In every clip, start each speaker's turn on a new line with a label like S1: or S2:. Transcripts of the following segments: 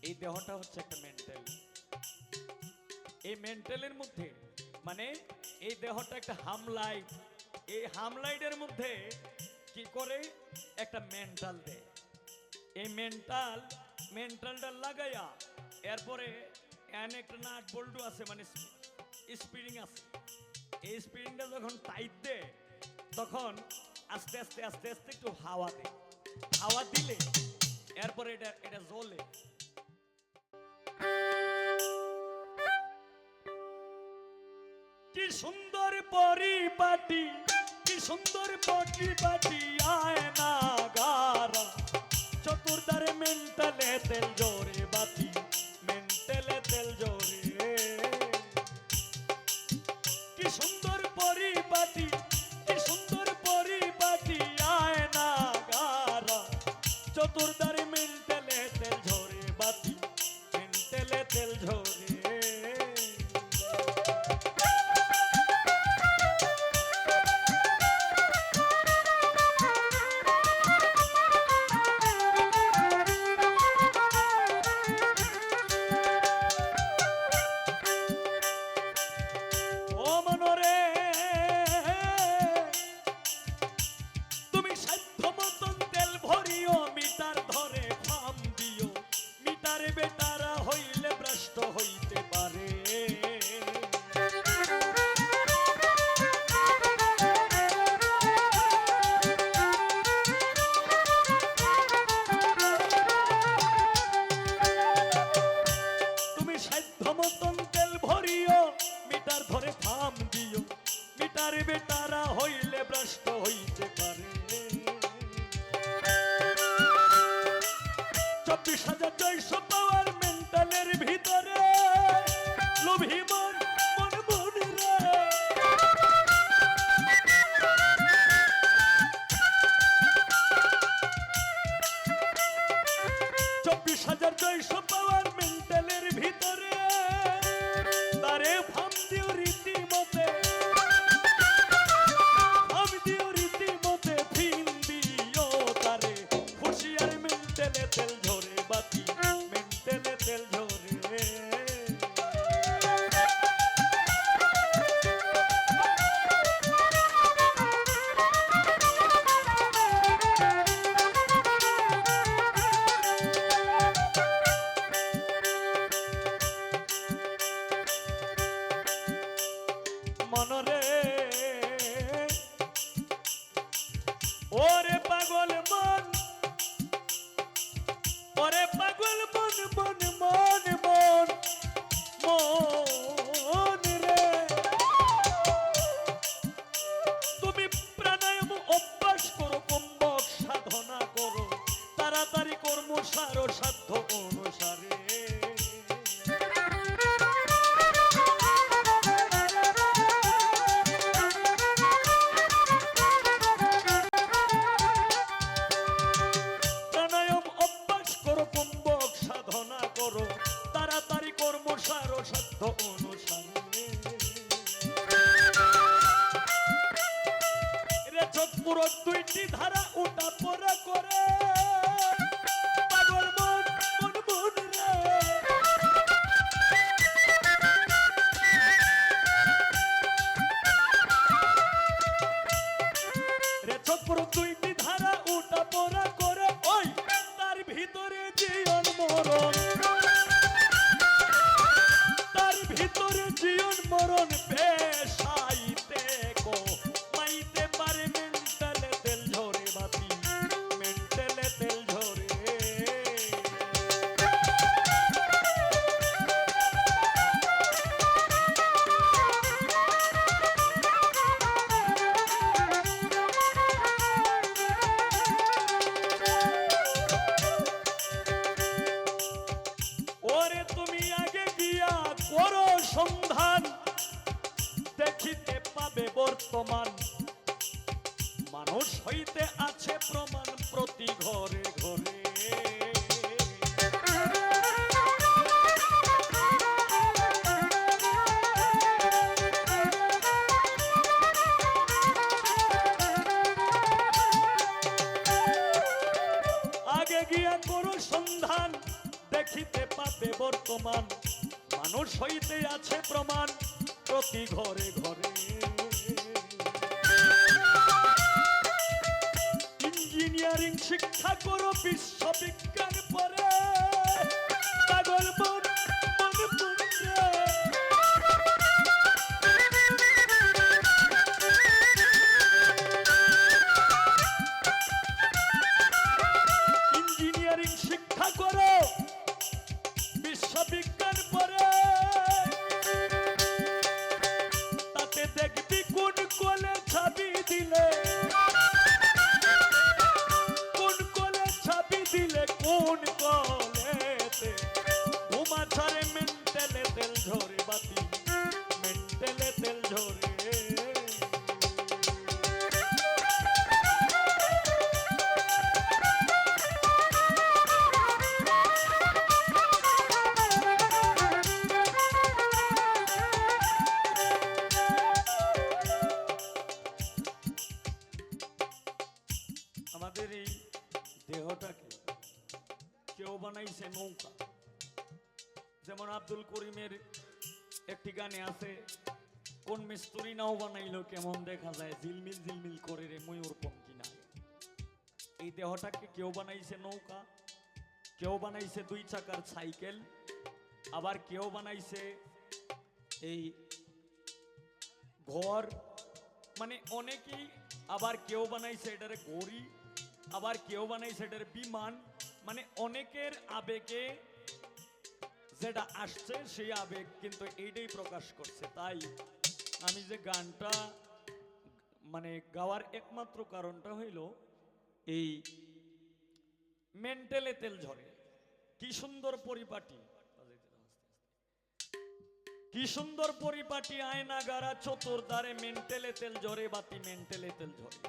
S1: এই দেহটা হচ্ছে একটা মেন্টাল। এই মেন্টালের মধ্যে মানে এই দেহটা একটা হামলাইট, এই হামলাইটের মধ্যে কি করে একটা মেন্টাল দেয়। এই মেন্টালটা লাগাইয়া এরপরে এনে একটা নাট বল্টু আছে মানে স্প্রিং আছে। এই স্প্রিংটা যখন টাইট দেয় তখন আস্তে আস্তে আস্তে আস্তে একটু হাওয়া দেয়। হাওয়া দিলে এরপরে এটা এটা জ্বলে। কি সুন্দর পরিপাটি, কি সুন্দর পরিপাটি আয়না গারা, চতুর্দারে মেন্টালে তেল জোরে বাতি, মেন্টালে তেল জোরে। কি সুন্দর পরিপাটি, কি সুন্দর পরিপাটি আয়না গারা, চতুর্দারে মেন্টালে তেল ঝরে বাতি, মেন্টালে তেল ঝরে। বেটারা হইলে ভ্রষ্ট হইতে পারে। 24,600 পাওয়ার মেন্টালের ভিতরে লোভী মন মন মন রে। 24,600 পাওয়ার মেন্টালের ভিতরে তারে ফাম দিও রীতিমতে, তেল ঝরে বাতি, মেন্টালে তেল ঝরে। মনরে ওরে পাগল মন, ওরে পাগল মন মন মন মন মন রে। তুমি প্রাণায়াম অভ্যাস করো, কুম্ভক সাধনা করো, তাড়াতাড়ি কর্ম সার সাধ্য অনুসারে। তাড়াতাড়ি কর্ম সার সাধ্য অনুসারে। রে চোখপুরক 2টি ধারা উঠা পড়া করে পাগল মন মন মন রে। রে চোখপুরক 2টি ধারা উঠা পড়া করে, ওই তার ভিতরে জীবন মরণ, ভিতরে জীবন মরণ পেশাইতে কো মাইতে পারে মেন্টালে তেল ঝরে বাতি, মেন্টালে তেল ঝরে। ওরে তুমি আগে গিয়া করো সন্ধান, দেখিতে পাবে বর্তমান মানুষ হইতে আছে প্রমাণ প্রতি ঘরে ঘরে। আগে গিয়া করো সন্ধান, দেখিতে খুঁজলে পাবে বর্তমান, মানুষ হইতে আছে প্রমাণ প্রতি ঘরে ঘরে। ইঞ্জিনিয়ারিং শিক্ষা করো, বিশ্ববিজ্ঞান পড়ে পাগল মন মন পুঞ্জে। ইঞ্জিনিয়ারিং শিক্ষা করো, বিশ্ববিজ্ঞান পড়ে তাতে দেখবি কোন কোলে ছাবি দিলে, কোন কোলে ছাবি দিলে কোন কলেতে ঘুমা ছড়ে মেন্টেলে তেল ঝরে বাতি মেন্টেলে তেল ঝরে। আমাদের এই দেহটাকে কেউ বানাইছে নৌকা, যেমন আব্দুল করিমের একটি গানে আছে, কোন মিস্ত্রি নাও বানাইলো কেমন দেখা যায়, ঝিলমিল ঝিলমিল করে রে ময়ূর পঙ্কি না। এই দেহটাকে কেউ বানাইছে নৌকা, কেউ বানাইছে 2 চাকার সাইকেল, আবার কেউ বানাইছে এই ঘর, মানে অনেকেই, আবার কেউ বানাইছে এটারে ঘড়ি, আবার কেউ বানাইছে এটারে বিমান, মানে অনেকের আবেগে যেটা আসছে সেই আবেগ কিন্তু এইটাই প্রকাশ করছে। তাই আমি যে গানটা মানে গাওয়ার একমাত্র কারণটা হইল এই মেন্টেলে তেল ঝরে। কি সুন্দর পরিপাটি, কি সুন্দর পরিপাটি, আয়না গারা চতুর্দারে মেন্টেলে তেল ঝরে বাতি মেন্টেলে তেল ঝরে।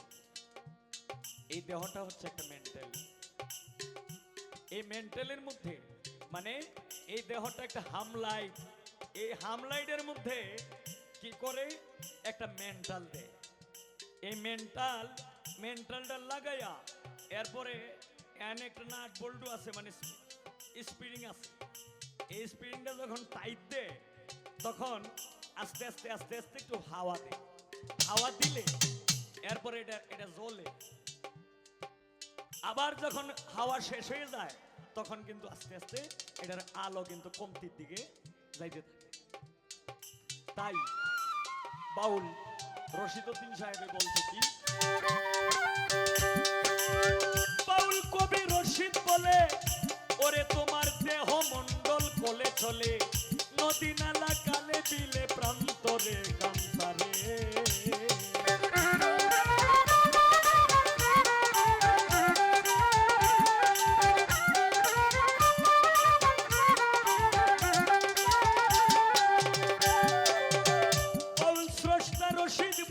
S1: এই দেহটা হচ্ছে একটা মেন্টেল। এই মেন্টেলের মধ্যে মানে এই দেহটা একটা হামলাইট, এই হামলাইটের মধ্যে কি করে একটা মেন্টাল দেয়। এই মেন্টালটা লাগাইয়া এরপরে একটা নাট বল্টু আছে, মানে স্প্রিং আছে, এই স্প্রিংটা যখন টাইট দেয় তখন আস্তে আস্তে আস্তে আস্তে একটু হাওয়া দেয়, হাওয়া দিলে এরপরে এটা জ্বলে। আবার যখন হাওয়া শেষ হয়ে যায় তখন কিন্তু আস্তে আস্তে এটার আলো কিন্তু কমতির দিকে যাইতে থাকে। তাই বাউল রশিদউদ্দিন সাহেব বলছে কি, বাউল কবি রশিদ বলে, ওরে তোমার দেহ মন্ডল কোলে চলে, নদী নালা কালে বিলে প্রান্তরে কান্তারে।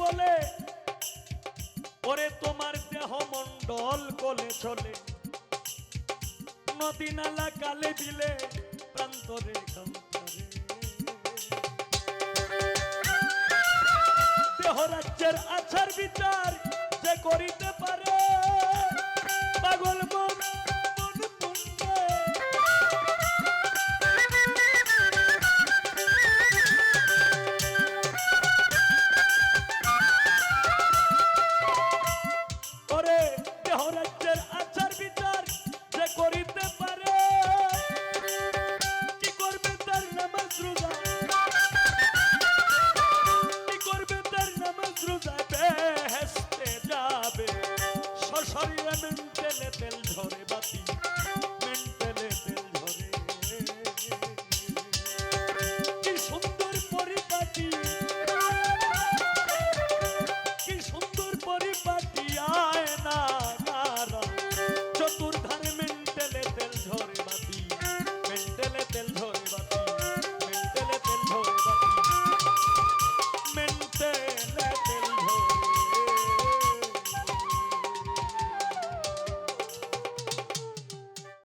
S1: বলে ওরে তোমার দেহ মন্ডল কোলে চলে, নদী নালা কালে বিলে প্রান্তরে কান্তরে। দেহ রাজ্যের আচার বিচার যে করিতে